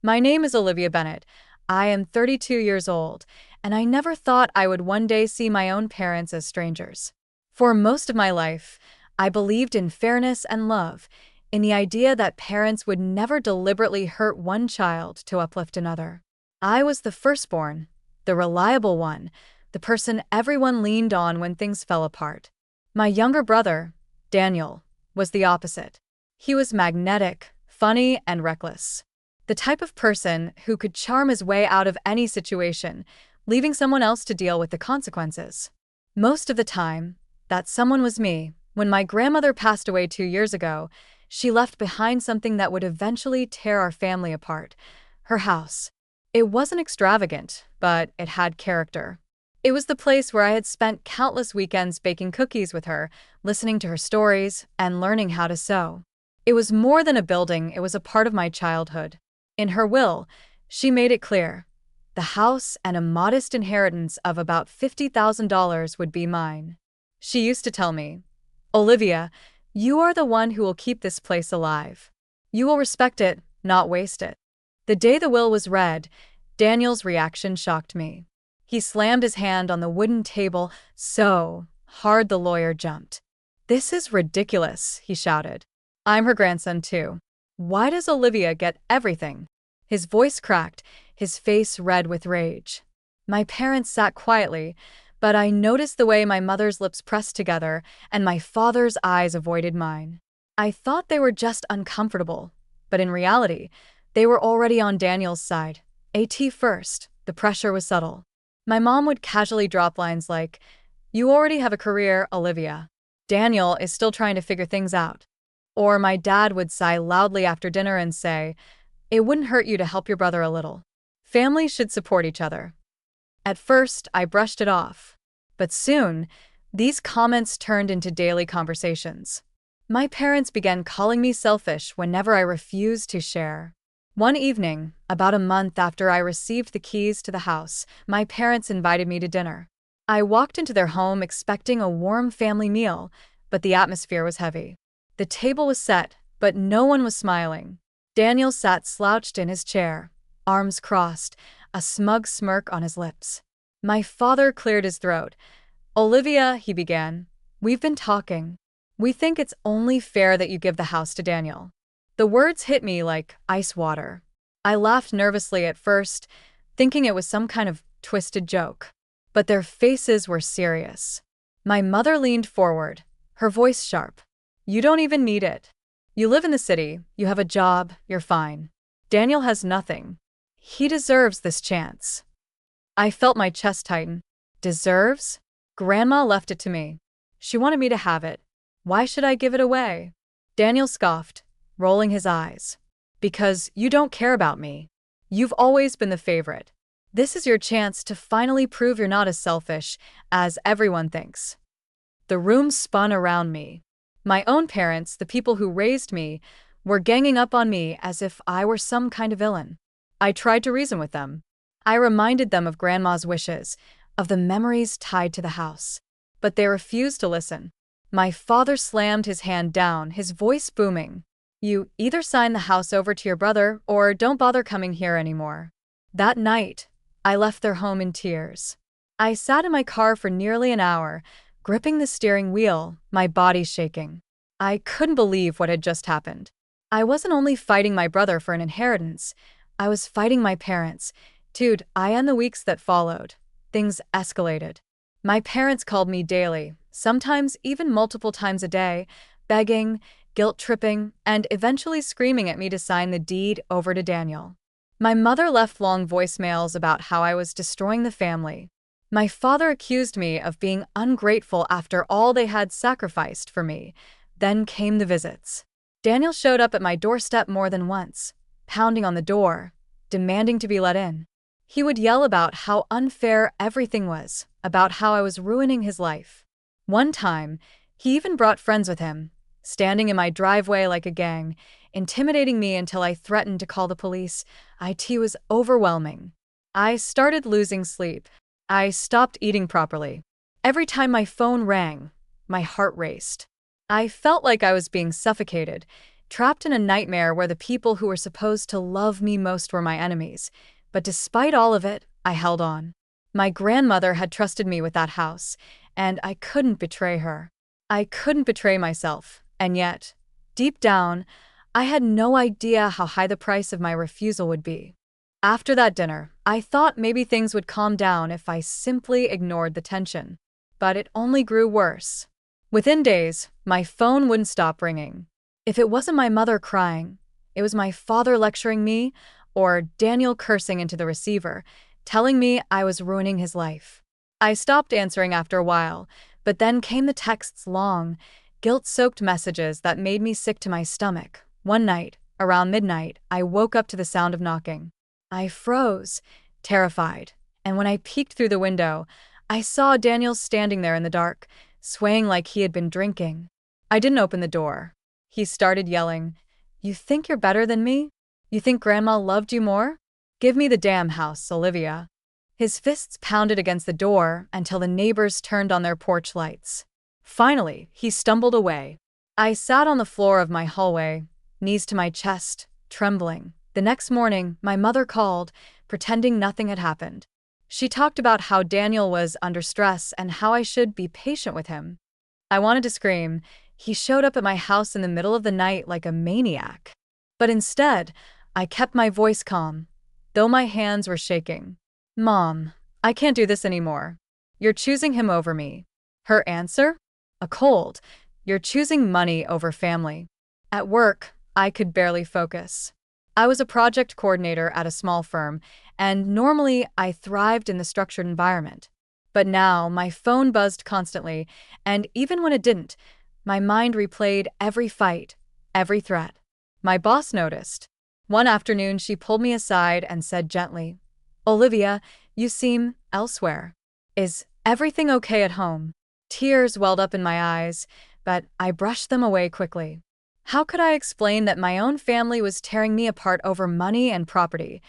My name is Olivia Bennett. I am 32 years old, and I never thought I would one day see my own parents as strangers. For most of my life, I believed in fairness and love, in the idea that parents would never deliberately hurt one child to uplift another. I was the firstborn, the reliable one, the person everyone leaned on when things fell apart. My younger brother, Daniel, was the opposite. He was magnetic, funny, and reckless. The type of person who could charm his way out of any situation, leaving someone else to deal with the consequences. Most of the time, that someone was me. When my grandmother passed away 2 years ago, she left behind something that would eventually tear our family apart: her house. It wasn't extravagant, but it had character. It was the place where I had spent countless weekends baking cookies with her, listening to her stories, and learning how to sew. It was more than a building, it was a part of my childhood. In her will, she made it clear: the house and a modest inheritance of about $50,000 would be mine. She used to tell me, "Olivia, you are the one who will keep this place alive. You will respect it, not waste it." The day the will was read, Daniel's reaction shocked me. He slammed his hand on the wooden table so hard the lawyer jumped. "This is ridiculous," he shouted. "I'm her grandson too. Why does Olivia get everything?" His voice cracked, his face red with rage. My parents sat quietly, but I noticed the way my mother's lips pressed together and my father's eyes avoided mine. I thought they were just uncomfortable, but in reality, they were already on Daniel's side. At first, the pressure was subtle. My mom would casually drop lines like, "You already have a career, Olivia. Daniel is still trying to figure things out." Or my dad would sigh loudly after dinner and say, "It wouldn't hurt you to help your brother a little. Families should support each other." At first, I brushed it off. But soon, these comments turned into daily conversations. My parents began calling me selfish whenever I refused to share. One evening, about a month after I received the keys to the house, my parents invited me to dinner. I walked into their home expecting a warm family meal, but the atmosphere was heavy. The table was set, but no one was smiling. Daniel sat slouched in his chair, arms crossed, a smug smirk on his lips. My father cleared his throat. "Olivia," he began, "we've been talking. We think it's only fair that you give the house to Daniel." The words hit me like ice water. I laughed nervously at first, thinking it was some kind of twisted joke. But their faces were serious. My mother leaned forward, her voice sharp. "You don't even need it. You live in the city, you have a job, you're fine. Daniel has nothing. He deserves this chance." I felt my chest tighten. Deserves? Grandma left it to me. She wanted me to have it. Why should I give it away? Daniel scoffed, rolling his eyes. "Because you don't care about me. You've always been the favorite. This is your chance to finally prove you're not as selfish as everyone thinks." The room spun around me. My own parents, the people who raised me, were ganging up on me as if I were some kind of villain. I tried to reason with them. I reminded them of Grandma's wishes, of the memories tied to the house. But they refused to listen. My father slammed his hand down, his voice booming. "You either sign the house over to your brother or don't bother coming here anymore." That night, I left their home in tears. I sat in my car for nearly an hour, gripping the steering wheel, my body shaking. I couldn't believe what had just happened. I wasn't only fighting my brother for an inheritance, I was fighting my parents. Dude, in the weeks that followed, things escalated. My parents called me daily, sometimes even multiple times a day, begging, guilt-tripping, and eventually screaming at me to sign the deed over to Daniel. My mother left long voicemails about how I was destroying the family. My father accused me of being ungrateful after all they had sacrificed for me. Then came the visits. Daniel showed up at my doorstep more than once, pounding on the door, demanding to be let in. He would yell about how unfair everything was, about how I was ruining his life. One time, he even brought friends with him, standing in my driveway like a gang, intimidating me until I threatened to call the police. It was overwhelming. I started losing sleep. I stopped eating properly. Every time my phone rang, my heart raced. I felt like I was being suffocated, trapped in a nightmare where the people who were supposed to love me most were my enemies. But despite all of it, I held on. My grandmother had trusted me with that house, and I couldn't betray her. I couldn't betray myself, and yet, deep down, I had no idea how high the price of my refusal would be. After that dinner, I thought maybe things would calm down if I simply ignored the tension. But it only grew worse. Within days, my phone wouldn't stop ringing. If it wasn't my mother crying, it was my father lecturing me, or Daniel cursing into the receiver, telling me I was ruining his life. I stopped answering after a while, but then came the texts, long, guilt-soaked messages that made me sick to my stomach. One night, around midnight, I woke up to the sound of knocking. I froze, terrified, and when I peeked through the window, I saw Daniel standing there in the dark, swaying like he had been drinking. I didn't open the door. He started yelling, "You think you're better than me? You think Grandma loved you more? Give me the damn house, Olivia." His fists pounded against the door until the neighbors turned on their porch lights. Finally, he stumbled away. I sat on the floor of my hallway, knees to my chest, trembling. The next morning, my mother called, pretending nothing had happened. She talked about how Daniel was under stress and how I should be patient with him. I wanted to scream. He showed up at my house in the middle of the night like a maniac. But instead, I kept my voice calm, though my hands were shaking. "Mom, I can't do this anymore. You're choosing him over me." Her answer? A cold. "You're choosing money over family." At work, I could barely focus. I was a project coordinator at a small firm, and normally I thrived in the structured environment. But now my phone buzzed constantly, and even when it didn't, my mind replayed every fight, every threat. My boss noticed. One afternoon, she pulled me aside and said gently, "Olivia, you seem elsewhere. Is everything okay at home?" Tears welled up in my eyes, but I brushed them away quickly. How could I explain that my own family was tearing me apart over money and property?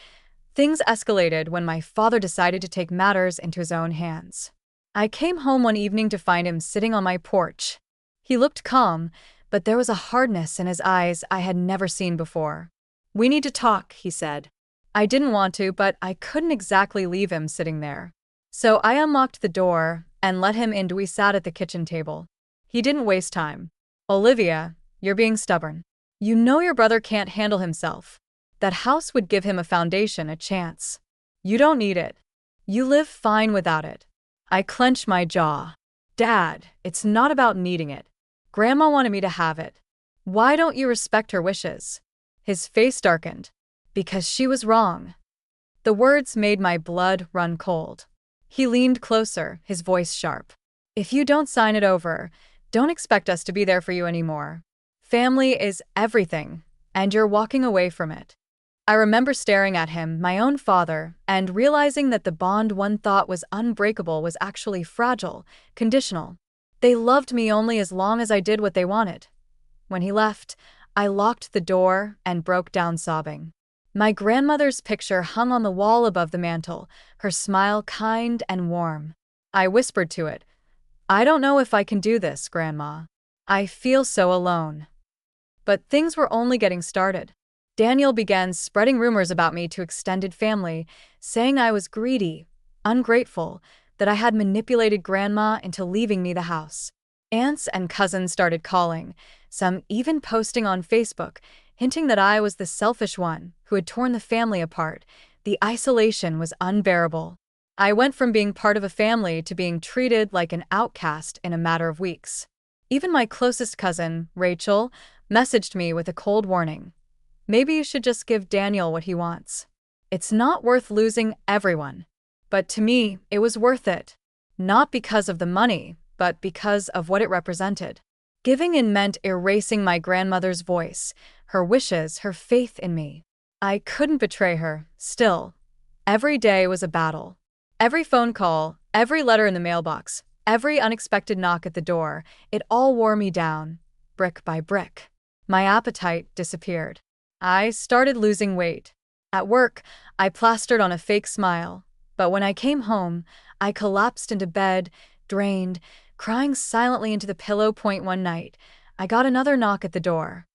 Things escalated when my father decided to take matters into his own hands. I came home one evening to find him sitting on my porch. He looked calm, but there was a hardness in his eyes I had never seen before. "We need to talk," he said. I didn't want to, but I couldn't exactly leave him sitting there. So I unlocked the door and let him in. We sat at the kitchen table. He didn't waste time. "Olivia, you're being stubborn. You know your brother can't handle himself. That house would give him a foundation, a chance. You don't need it. You live fine without it." I clenched my jaw. "Dad, it's not about needing it. Grandma wanted me to have it. Why don't you respect her wishes?" His face darkened. "Because she was wrong." The words made my blood run cold. He leaned closer, his voice sharp. "If you don't sign it over, don't expect us to be there for you anymore. Family is everything, and you're walking away from it." I remember staring at him, my own father, and realizing that the bond one thought was unbreakable was actually fragile, conditional. They loved me only as long as I did what they wanted. When he left, I locked the door and broke down sobbing. My grandmother's picture hung on the wall above the mantel, her smile kind and warm. I whispered to it, "I don't know if I can do this, Grandma. I feel so alone." But things were only getting started. Daniel began spreading rumors about me to extended family, saying I was greedy, ungrateful, that I had manipulated Grandma into leaving me the house. Aunts and cousins started calling, some even posting on Facebook, hinting that I was the selfish one who had torn the family apart. The isolation was unbearable. I went from being part of a family to being treated like an outcast in a matter of weeks. Even my closest cousin, Rachel, messaged me with a cold warning. "Maybe you should just give Daniel what he wants. It's not worth losing everyone." But to me, it was worth it. Not because of the money, but because of what it represented. Giving in meant erasing my grandmother's voice, her wishes, her faith in me. I couldn't betray her, still. Every day was a battle. Every phone call, every letter in the mailbox, every unexpected knock at the door, it all wore me down, brick by brick. My appetite disappeared. I started losing weight. At work, I plastered on a fake smile, but when I came home, I collapsed into bed, drained, crying silently into the pillow. One night, I got another knock at the door.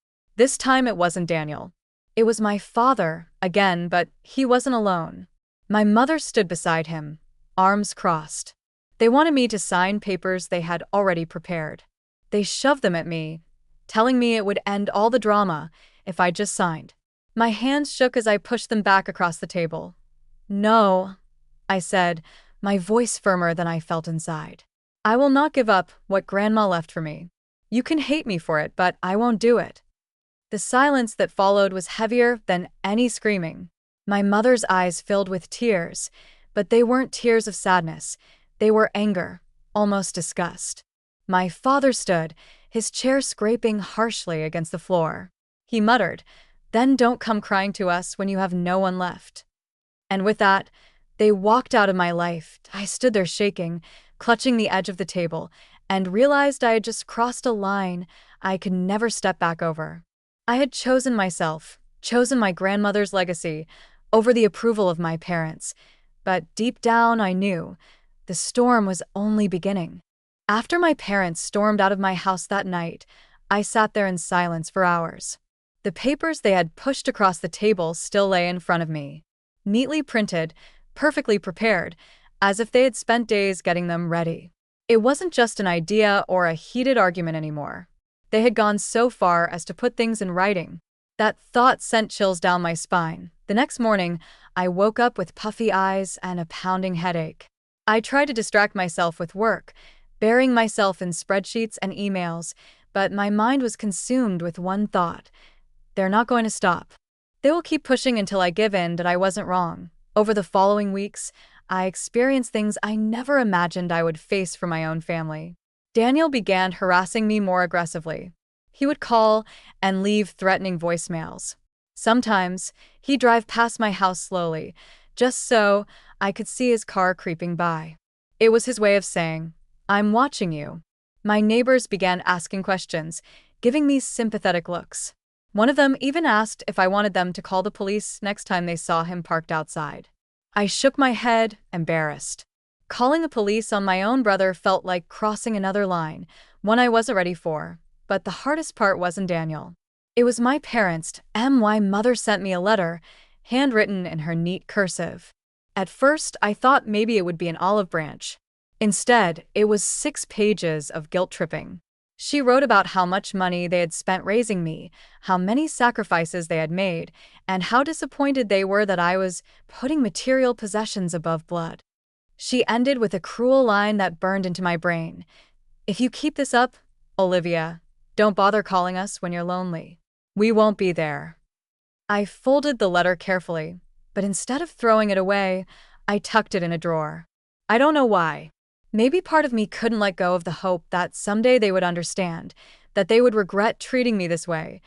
This time it wasn't Daniel. It was my father, again, but he wasn't alone. My mother stood beside him, arms crossed. They wanted me to sign papers they had already prepared. They shoved them at me, telling me it would end all the drama if I just signed. My hands shook as I pushed them back across the table. "No," I said, my voice firmer than I felt inside. "I will not give up what Grandma left for me. You can hate me for it, but I won't do it." The silence that followed was heavier than any screaming. My mother's eyes filled with tears, but they weren't tears of sadness. They were anger, almost disgust. My father stood, his chair scraping harshly against the floor. He muttered, "Then don't come crying to us when you have no one left." And with that, they walked out of my life. I stood there shaking, clutching the edge of the table, and realized I had just crossed a line I could never step back over. I had chosen myself, chosen my grandmother's legacy, over the approval of my parents. But deep down I knew the storm was only beginning. After my parents stormed out of my house that night, I sat there in silence for hours. The papers they had pushed across the table still lay in front of me, neatly printed, perfectly prepared, as if they had spent days getting them ready. It wasn't just an idea or a heated argument anymore. They had gone so far as to put things in writing. That thought sent chills down my spine. The next morning, I woke up with puffy eyes and a pounding headache. I tried to distract myself with work, burying myself in spreadsheets and emails, but my mind was consumed with one thought. They're not going to stop. They will keep pushing until I give in that I wasn't wrong. Over the following weeks, I experienced things I never imagined I would face for my own family. Daniel began harassing me more aggressively. He would call and leave threatening voicemails. Sometimes, he'd drive past my house slowly, just so I could see his car creeping by. It was his way of saying, "I'm watching you." My neighbors began asking questions, giving me sympathetic looks. One of them even asked if I wanted them to call the police next time they saw him parked outside. I shook my head, embarrassed. Calling the police on my own brother felt like crossing another line, one I wasn't ready for. But the hardest part wasn't Daniel. It was my parents. My mother sent me a letter, handwritten in her neat cursive. At first, I thought maybe it would be an olive branch. Instead, it was 6 pages of guilt-tripping. She wrote about how much money they had spent raising me, how many sacrifices they had made, and how disappointed they were that I was putting material possessions above blood. She ended with a cruel line that burned into my brain. "If you keep this up, Olivia, don't bother calling us when you're lonely. We won't be there." I folded the letter carefully, but instead of throwing it away, I tucked it in a drawer. I don't know why. Maybe part of me couldn't let go of the hope that someday they would understand, that they would regret treating me this way.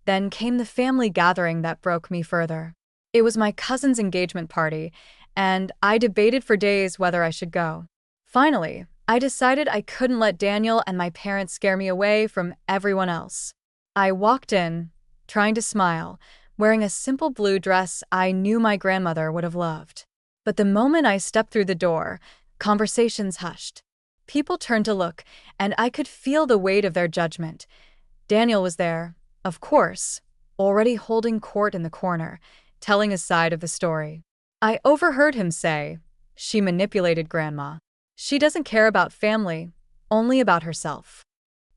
Then came the family gathering that broke me further. It was my cousin's engagement party, and I debated for days whether I should go. Finally, I decided I couldn't let Daniel and my parents scare me away from everyone else. I walked in, trying to smile, wearing a simple blue dress I knew my grandmother would have loved. But the moment I stepped through the door, conversations hushed. People turned to look, and I could feel the weight of their judgment. Daniel was there, of course, already holding court in the corner, telling his side of the story. I overheard him say, "She manipulated Grandma. She doesn't care about family, only about herself."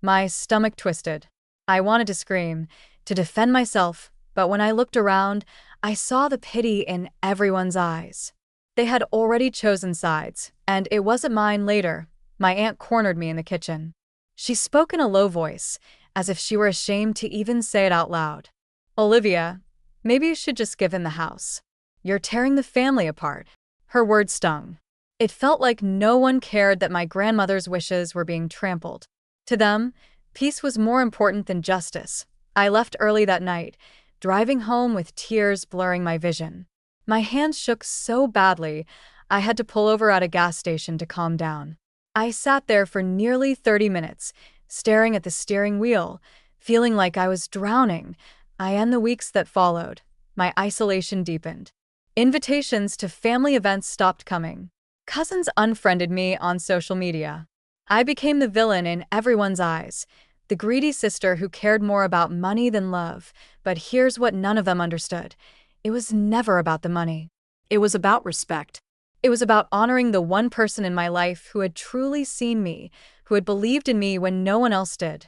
My stomach twisted. I wanted to scream, to defend myself, but when I looked around, I saw the pity in everyone's eyes. They had already chosen sides, and it wasn't mine later. My aunt cornered me in the kitchen. She spoke in a low voice, as if she were ashamed to even say it out loud. "Olivia, maybe you should just give him the house. You're tearing the family apart." Her words stung. It felt like no one cared that my grandmother's wishes were being trampled. To them, peace was more important than justice. I left early that night, driving home with tears blurring my vision. My hands shook so badly, I had to pull over at a gas station to calm down. I sat there for nearly 30 minutes, staring at the steering wheel, feeling like I was drowning. In the weeks that followed, my isolation deepened. Invitations to family events stopped coming. Cousins unfriended me on social media. I became the villain in everyone's eyes. The greedy sister who cared more about money than love. But here's what none of them understood. It was never about the money. It was about respect. It was about honoring the one person in my life who had truly seen me, who had believed in me when no one else did.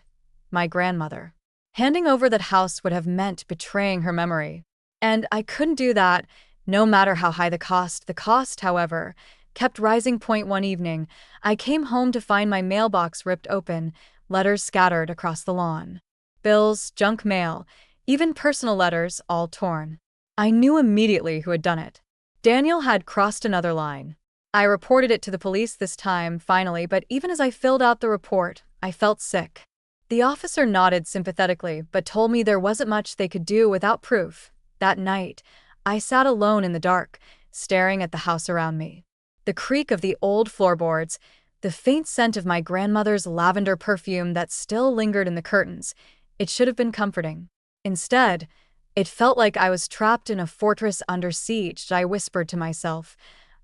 My grandmother. Handing over that house would have meant betraying her memory. And I couldn't do that, no matter how high the cost. The cost, however, kept rising. One evening, I came home to find my mailbox ripped open, letters scattered across the lawn. Bills, junk mail, even personal letters, all torn. I knew immediately who had done it. Daniel had crossed another line. I reported it to the police this time, finally, but even as I filled out the report, I felt sick. The officer nodded sympathetically, but told me there wasn't much they could do without proof. That night, I sat alone in the dark, staring at the house around me. The creak of the old floorboards, the faint scent of my grandmother's lavender perfume that still lingered in the curtains. It should have been comforting. Instead, it felt like I was trapped in a fortress under siege. I whispered to myself,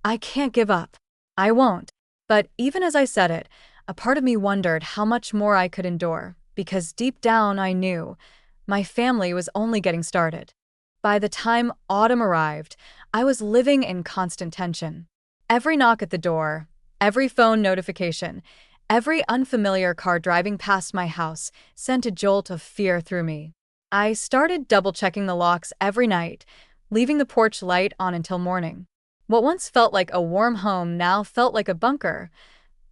I can't give up. I won't. But even as I said it, a part of me wondered how much more I could endure, because deep down I knew my family was only getting started. By the time autumn arrived, I was living in constant tension. Every knock at the door, every phone notification, every unfamiliar car driving past my house sent a jolt of fear through me. I started double-checking the locks every night, leaving the porch light on until morning. What once felt like a warm home now felt like a bunker.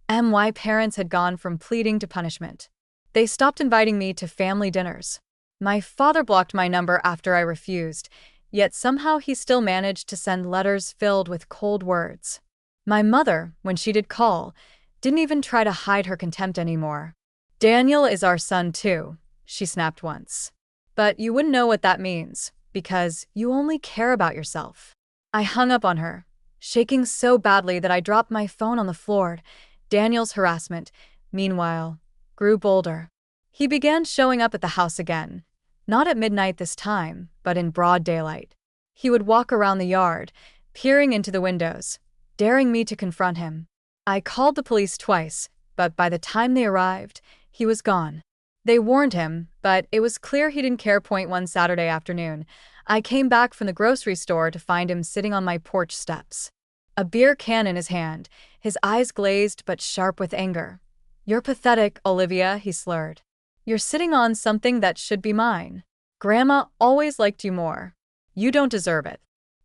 My parents had gone from pleading to punishment. They stopped inviting me to family dinners. My father blocked my number after I refused, yet somehow he still managed to send letters filled with cold words. My mother, when she did call, didn't even try to hide her contempt anymore. Daniel is our son too, she snapped once. But you wouldn't know what that means, because you only care about yourself. I hung up on her, shaking so badly that I dropped my phone on the floor. Daniel's harassment, meanwhile, grew bolder. He began showing up at the house again, not at midnight this time, but in broad daylight. He would walk around the yard, peering into the windows, daring me to confront him. I called the police twice, but by the time they arrived, he was gone. They warned him, but it was clear he didn't care. One Saturday afternoon, I came back from the grocery store to find him sitting on my porch steps. A beer can in his hand, his eyes glazed but sharp with anger. You're pathetic, Olivia, he slurred. You're sitting on something that should be mine. Grandma always liked you more. You don't deserve it.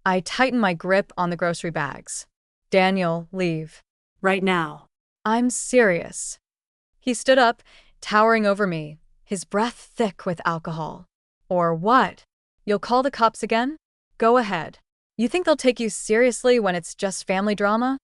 I tightened my grip on the grocery bags. Daniel, leave. Right now. I'm serious. He stood up, towering over me, his breath thick with alcohol. Or what? You'll call the cops again? Go ahead. You think they'll take you seriously when it's just family drama?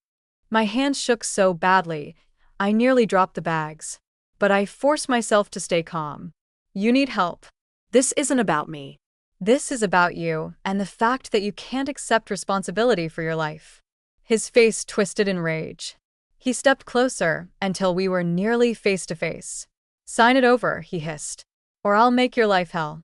My hands shook so badly, I nearly dropped the bags. But I forced myself to stay calm. You need help. This isn't about me. This is about you and the fact that you can't accept responsibility for your life. His face twisted in rage. He stepped closer until we were nearly face to face. Sign it over, he hissed, or I'll make your life hell.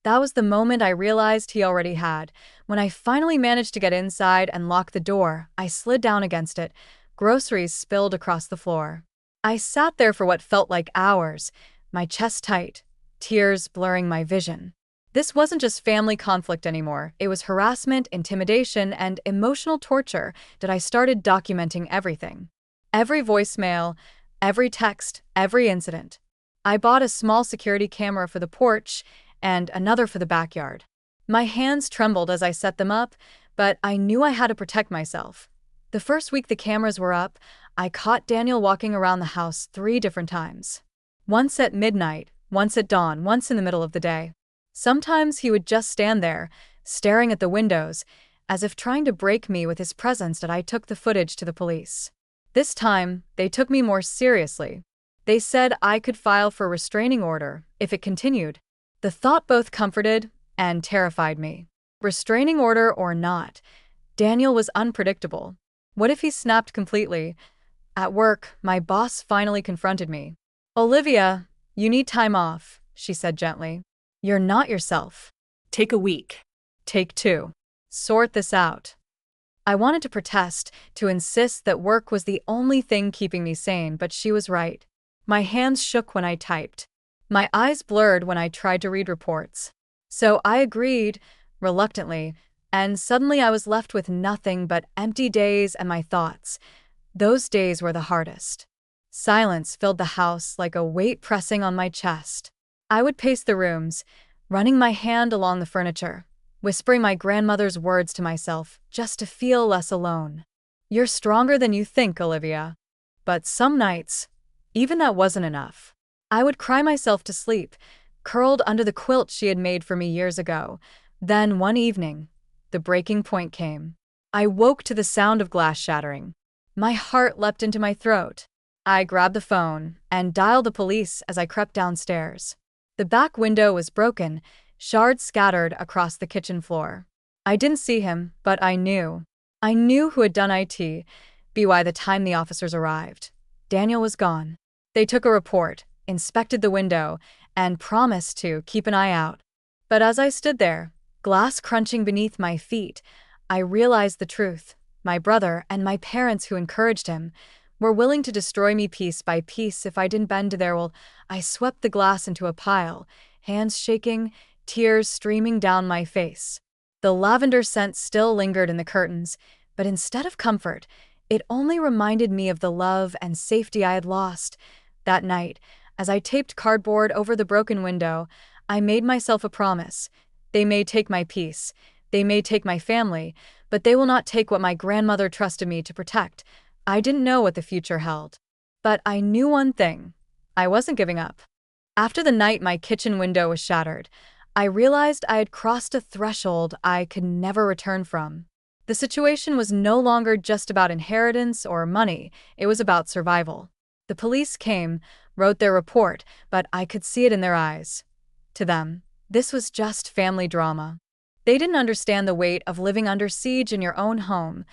That was the moment I realized he already had. When I finally managed to get inside and lock the door, I slid down against it. Groceries spilled across the floor. I sat there for what felt like hours, my chest tight, tears blurring my vision. This wasn't just family conflict anymore. It was harassment, intimidation, and emotional torture that I started documenting everything. Every voicemail, every text, every incident. I bought a small security camera for the porch and another for the backyard. My hands trembled as I set them up, but I knew I had to protect myself. The first week the cameras were up, I caught Daniel walking around the house 3 different times. Once at midnight, once at dawn, once in the middle of the day. Sometimes he would just stand there, staring at the windows, as if trying to break me with his presence. That I took the footage to the police. This time, they took me more seriously. They said I could file for a restraining order if it continued. The thought both comforted and terrified me. Restraining order or not, Daniel was unpredictable. What if he snapped completely? At work, my boss finally confronted me. Olivia, you need time off, she said gently. You're not yourself. Take a week. Take 2. Sort this out. I wanted to protest, to insist that work was the only thing keeping me sane, but she was right. My hands shook when I typed. My eyes blurred when I tried to read reports. So I agreed, reluctantly, and suddenly I was left with nothing but empty days and my thoughts. Those days were the hardest. Silence filled the house like a weight pressing on my chest. I would pace the rooms, running my hand along the furniture, whispering my grandmother's words to myself just to feel less alone. You're stronger than you think, Olivia. But some nights, even that wasn't enough. I would cry myself to sleep, curled under the quilt she had made for me years ago. Then one evening, the breaking point came. I woke to the sound of glass shattering. My heart leapt into my throat. I grabbed the phone and dialed the police as I crept downstairs. The back window was broken, shards scattered across the kitchen floor. I didn't see him, but I knew. I knew who had done it. By the time the officers arrived, Daniel was gone. They took a report, inspected the window, and promised to keep an eye out. But as I stood there, glass crunching beneath my feet, I realized the truth. My brother and my parents who encouraged him were willing to destroy me piece by piece if I didn't bend to their will. I swept the glass into a pile, hands shaking, tears streaming down my face. The lavender scent still lingered in the curtains, but instead of comfort, it only reminded me of the love and safety I had lost. That night, as I taped cardboard over the broken window, I made myself a promise. They may take my peace, they may take my family, but they will not take what my grandmother trusted me to protect. I didn't know what the future held. But I knew one thing. I wasn't giving up. After the night my kitchen window was shattered, I realized I had crossed a threshold I could never return from. The situation was no longer just about inheritance or money, it was about survival. The police came, wrote their report, but I could see it in their eyes. To them, this was just family drama. They didn't understand the weight of living under siege in your own home.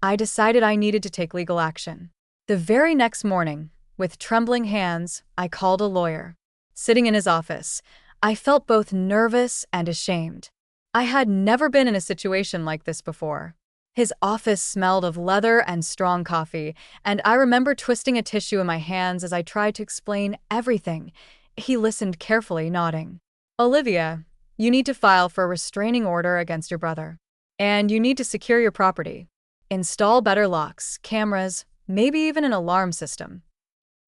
I decided I needed to take legal action. The very next morning, with trembling hands, I called a lawyer. Sitting in his office, I felt both nervous and ashamed. I had never been in a situation like this before. His office smelled of leather and strong coffee, and I remember twisting a tissue in my hands as I tried to explain everything. He listened carefully, nodding. Olivia, you need to file for a restraining order against your brother. And you need to secure your property. Install better locks, cameras, maybe even an alarm system.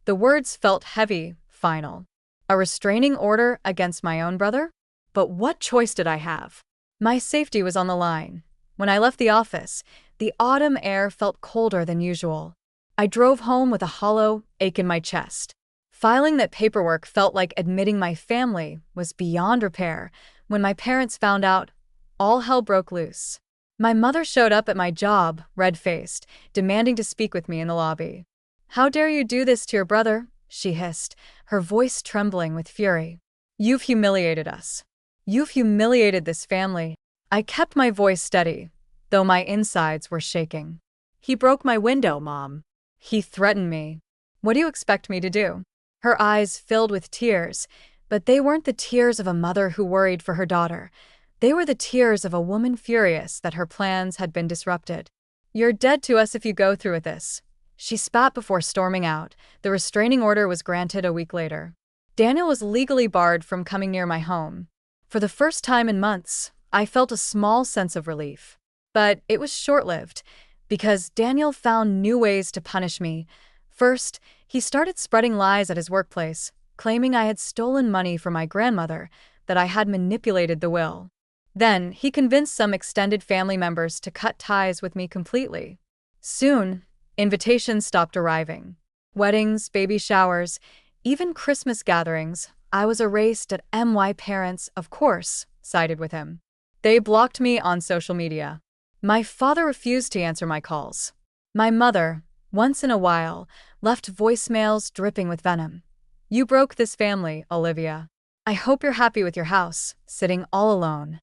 The words felt heavy, final. A restraining order against my own brother? But what choice did I have? My safety was on the line. When I left the office, the autumn air felt colder than usual. I drove home with a hollow ache in my chest. Filing that paperwork felt like admitting my family was beyond repair. When my parents found out, all hell broke loose. My mother showed up at my job, red-faced, demanding to speak with me in the lobby. "How dare you do this to your brother?" she hissed, her voice trembling with fury. "You've humiliated us. You've humiliated this family." I kept my voice steady, though my insides were shaking. He broke my window, Mom. He threatened me. What do you expect me to do? Her eyes filled with tears, but they weren't the tears of a mother who worried for her daughter. They were the tears of a woman furious that her plans had been disrupted. "You're dead to us if you go through with this," she spat before storming out. The restraining order was granted a week later. Daniel was legally barred from coming near my home. For the first time in months, I felt a small sense of relief. But it was short-lived, because Daniel found new ways to punish me. First, he started spreading lies at his workplace, claiming I had stolen money from my grandmother, that I had manipulated the will. Then, he convinced some extended family members to cut ties with me completely. Soon, invitations stopped arriving. Weddings, baby showers, even Christmas gatherings, I was erased at my parents, of course, sided with him. They blocked me on social media. My father refused to answer my calls. My mother, once in a while, left voicemails dripping with venom. "You broke this family, Olivia. I hope you're happy with your house, sitting all alone."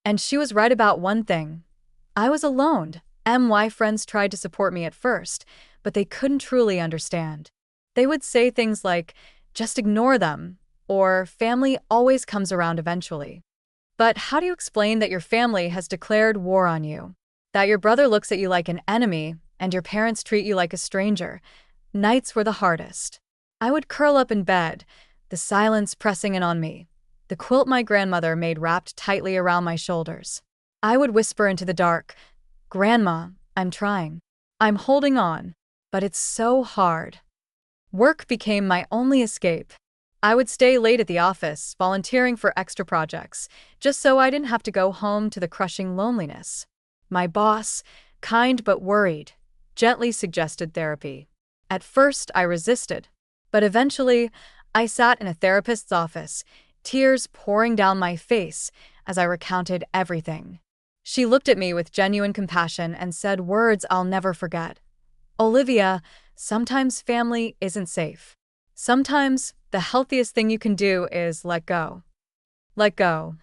And she was right about one thing. I was alone. My friends tried to support me at first, but they couldn't truly understand. They would say things like, "Just ignore them," or "Family always comes around eventually." But how do you explain that your family has declared war on you? That your brother looks at you like an enemy, and your parents treat you like a stranger? Nights were the hardest. I would curl up in bed, the silence pressing in on me, the quilt my grandmother made wrapped tightly around my shoulders. I would whisper into the dark, "Grandma, I'm trying. I'm holding on, but it's so hard." Work became my only escape. I would stay late at the office, volunteering for extra projects, just so I didn't have to go home to the crushing loneliness. My boss, kind but worried, gently suggested therapy. At first, I resisted, but eventually, I sat in a therapist's office, tears pouring down my face as I recounted everything. She looked at me with genuine compassion and said words I'll never forget. "Olivia, sometimes family isn't safe. Sometimes the healthiest thing you can do is let go." Let go.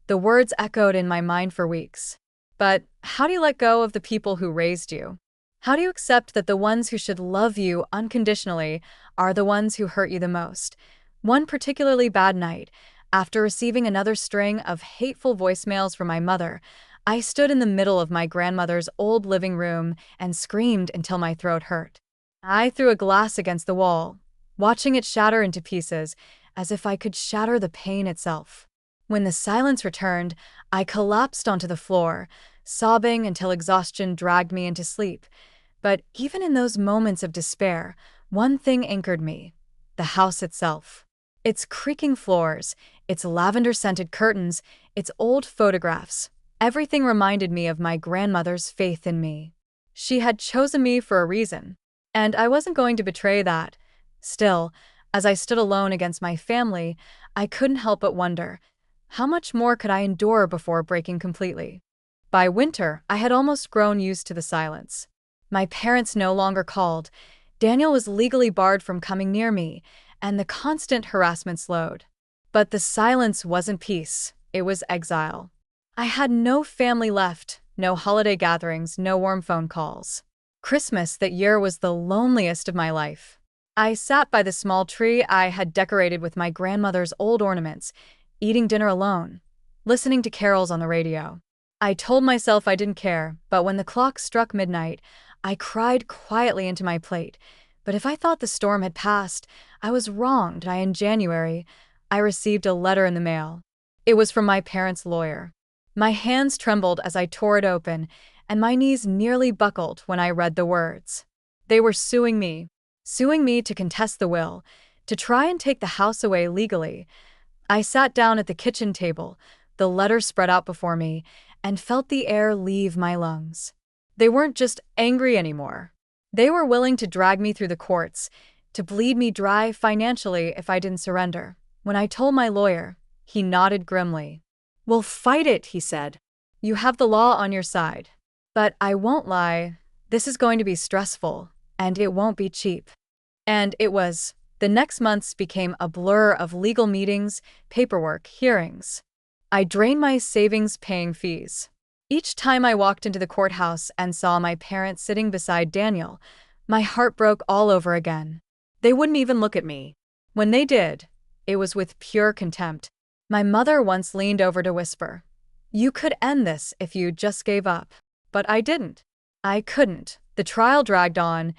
The words echoed in my mind for weeks. But how do you let go of the people who raised you? How do you accept that the ones who should love you unconditionally are the ones who hurt you the most? One particularly bad night, after receiving another string of hateful voicemails from my mother, I stood in the middle of my grandmother's old living room and screamed until my throat hurt. I threw a glass against the wall, watching it shatter into pieces, as if I could shatter the pain itself. When the silence returned, I collapsed onto the floor, sobbing until exhaustion dragged me into sleep. But even in those moments of despair, one thing anchored me: the house itself. Its creaking floors, its lavender-scented curtains, its old photographs. Everything reminded me of my grandmother's faith in me. She had chosen me for a reason, and I wasn't going to betray that. Still, as I stood alone against my family, I couldn't help but wonder, how much more could I endure before breaking completely? By winter, I had almost grown used to the silence. My parents no longer called, Daniel was legally barred from coming near me, and the constant harassment slowed. But the silence wasn't peace, it was exile. I had no family left, no holiday gatherings, no warm phone calls. Christmas that year was the loneliest of my life. I sat by the small tree I had decorated with my grandmother's old ornaments, eating dinner alone, listening to carols on the radio. I told myself I didn't care, but when the clock struck midnight, I cried quietly into my plate. But if I thought the storm had passed, I was wronged. In January, I received a letter in the mail. It was from my parents' lawyer. My hands trembled as I tore it open, and my knees nearly buckled when I read the words. They were suing me to contest the will, to try and take the house away legally. I sat down at the kitchen table, the letter spread out before me, and felt the air leave my lungs. They weren't just angry anymore. They were willing to drag me through the courts, to bleed me dry financially if I didn't surrender. When I told my lawyer, he nodded grimly. "We'll fight it," he said. "You have the law on your side. But I won't lie, this is going to be stressful, and it won't be cheap." And it was. The next months became a blur of legal meetings, paperwork, hearings. I drained my savings paying fees. Each time I walked into the courthouse and saw my parents sitting beside Daniel, my heart broke all over again. They wouldn't even look at me. When they did, it was with pure contempt. My mother once leaned over to whisper, "You could end this if you just gave up." But I didn't. I couldn't. The trial dragged on,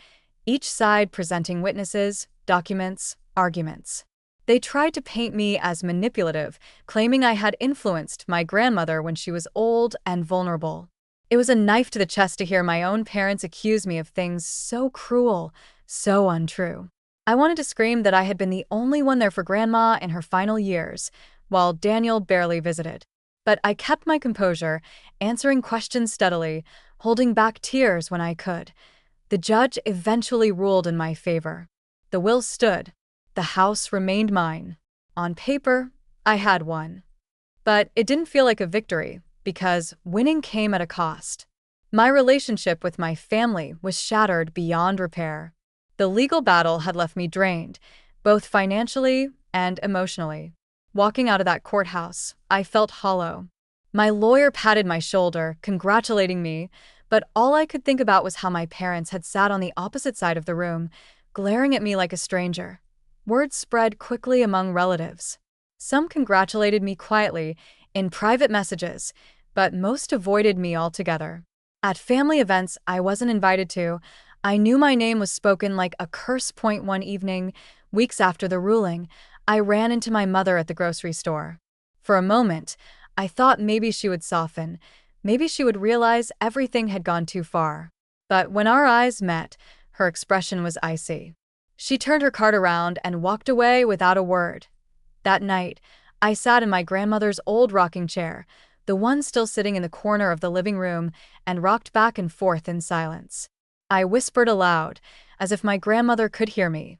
each side presenting witnesses, documents, arguments. They tried to paint me as manipulative, claiming I had influenced my grandmother when she was old and vulnerable. It was a knife to the chest to hear my own parents accuse me of things so cruel, so untrue. I wanted to scream that I had been the only one there for Grandma in her final years, while Daniel barely visited. But I kept my composure, answering questions steadily, holding back tears when I could. The judge eventually ruled in my favor. The will stood. The house remained mine. On paper, I had won. But it didn't feel like a victory, because winning came at a cost. My relationship with my family was shattered beyond repair. The legal battle had left me drained, both financially and emotionally. Walking out of that courthouse, I felt hollow. My lawyer patted my shoulder, congratulating me, but all I could think about was how my parents had sat on the opposite side of the room, glaring at me like a stranger. Word spread quickly among relatives. Some congratulated me quietly, in private messages, but most avoided me altogether. At family events I wasn't invited to, I knew my name was spoken like a curse. One evening, weeks after the ruling, I ran into my mother at the grocery store. For a moment, I thought maybe she would soften, maybe she would realize everything had gone too far. But when our eyes met, her expression was icy. She turned her cart around and walked away without a word. That night, I sat in my grandmother's old rocking chair, the one still sitting in the corner of the living room, and rocked back and forth in silence. I whispered aloud, as if my grandmother could hear me.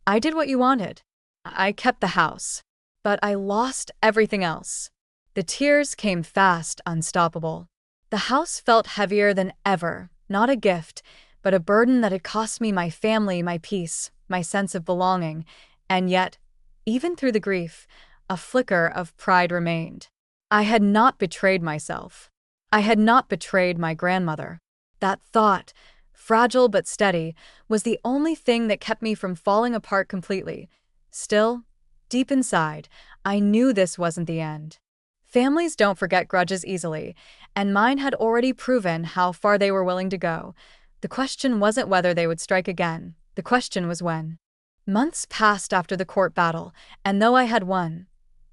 I did what you wanted. I kept the house. But I lost everything else. The tears came fast, unstoppable. The house felt heavier than ever, not a gift, but a burden that had cost me my family, my peace, my sense of belonging, and yet, even through the grief, a flicker of pride remained. I had not betrayed myself. I had not betrayed my grandmother. That thought, fragile but steady, was the only thing that kept me from falling apart completely. Still, deep inside, I knew this wasn't the end. Families don't forget grudges easily, and mine had already proven how far they were willing to go. The question wasn't whether they would strike again. The question was when. Months passed after the court battle, and though I had won,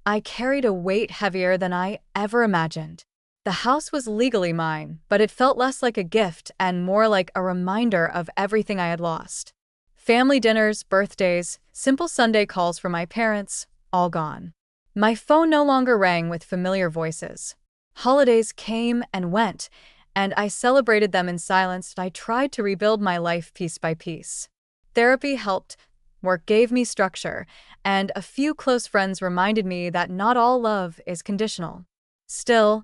I carried a weight heavier than I ever imagined. The house was legally mine, but it felt less like a gift and more like a reminder of everything I had lost. Family dinners, birthdays, simple Sunday calls from my parents, all gone. My phone no longer rang with familiar voices. Holidays came and went, and I celebrated them in silence. I tried to rebuild my life piece by piece. Therapy helped, work gave me structure, and a few close friends reminded me that not all love is conditional. Still,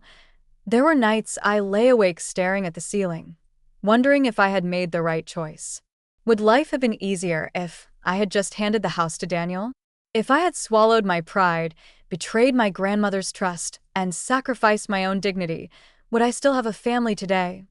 there were nights I lay awake staring at the ceiling, wondering if I had made the right choice. Would life have been easier if I had just handed the house to Daniel? If I had swallowed my pride, betrayed my grandmother's trust, and sacrificed my own dignity, would I still have a family today?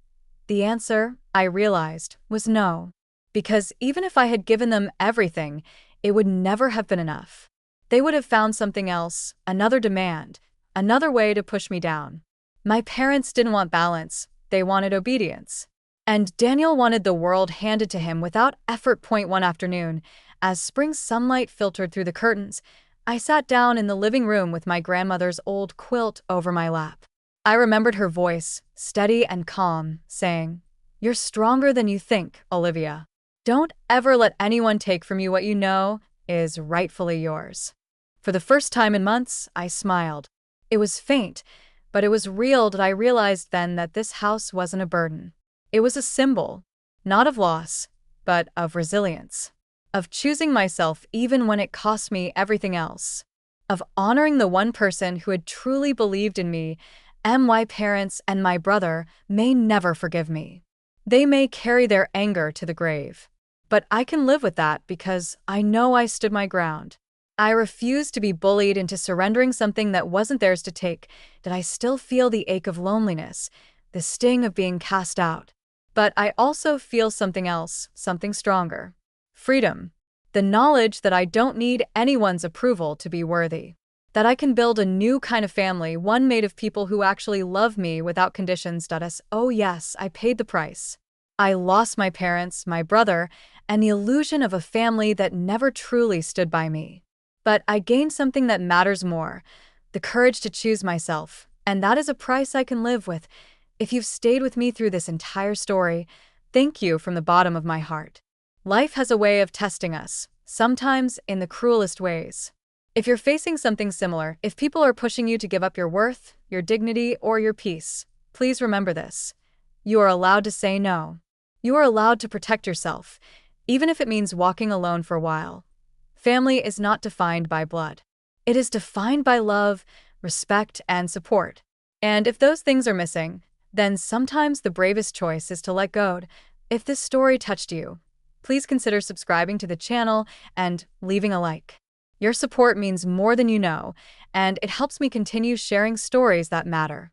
The answer, I realized, was no. Because even if I had given them everything, it would never have been enough. They would have found something else, another demand, another way to push me down. My parents didn't want balance, they wanted obedience. And Daniel wanted the world handed to him without effort. One afternoon, as spring sunlight filtered through the curtains, I sat down in the living room with my grandmother's old quilt over my lap. I remembered her voice, steady and calm, saying, "You're stronger than you think, Olivia. Don't ever let anyone take from you what you know is rightfully yours." For the first time in months, I smiled. It was faint, but it was real. I realized then that this house wasn't a burden. It was a symbol, not of loss, but of resilience. Of choosing myself even when it cost me everything else. Of honoring the one person who had truly believed in me. My parents and my brother may never forgive me. They may carry their anger to the grave. But I can live with that because I know I stood my ground. I refused to be bullied into surrendering something that wasn't theirs to take. Did I still feel the ache of loneliness, the sting of being cast out? But I also feel something else, something stronger. Freedom. The knowledge that I don't need anyone's approval to be worthy. That I can build a new kind of family, one made of people who actually love me without conditions. Oh yes, I paid the price. I lost my parents, my brother, and the illusion of a family that never truly stood by me. But I gained something that matters more, the courage to choose myself, and that is a price I can live with. If you've stayed with me through this entire story, thank you from the bottom of my heart. Life has a way of testing us, sometimes in the cruelest ways. If you're facing something similar, if people are pushing you to give up your worth, your dignity, or your peace, please remember this. You are allowed to say no. You are allowed to protect yourself, even if it means walking alone for a while. Family is not defined by blood. It is defined by love, respect, and support. And if those things are missing, then sometimes the bravest choice is to let go. If this story touched you, please consider subscribing to the channel and leaving a like. Your support means more than you know, and it helps me continue sharing stories that matter.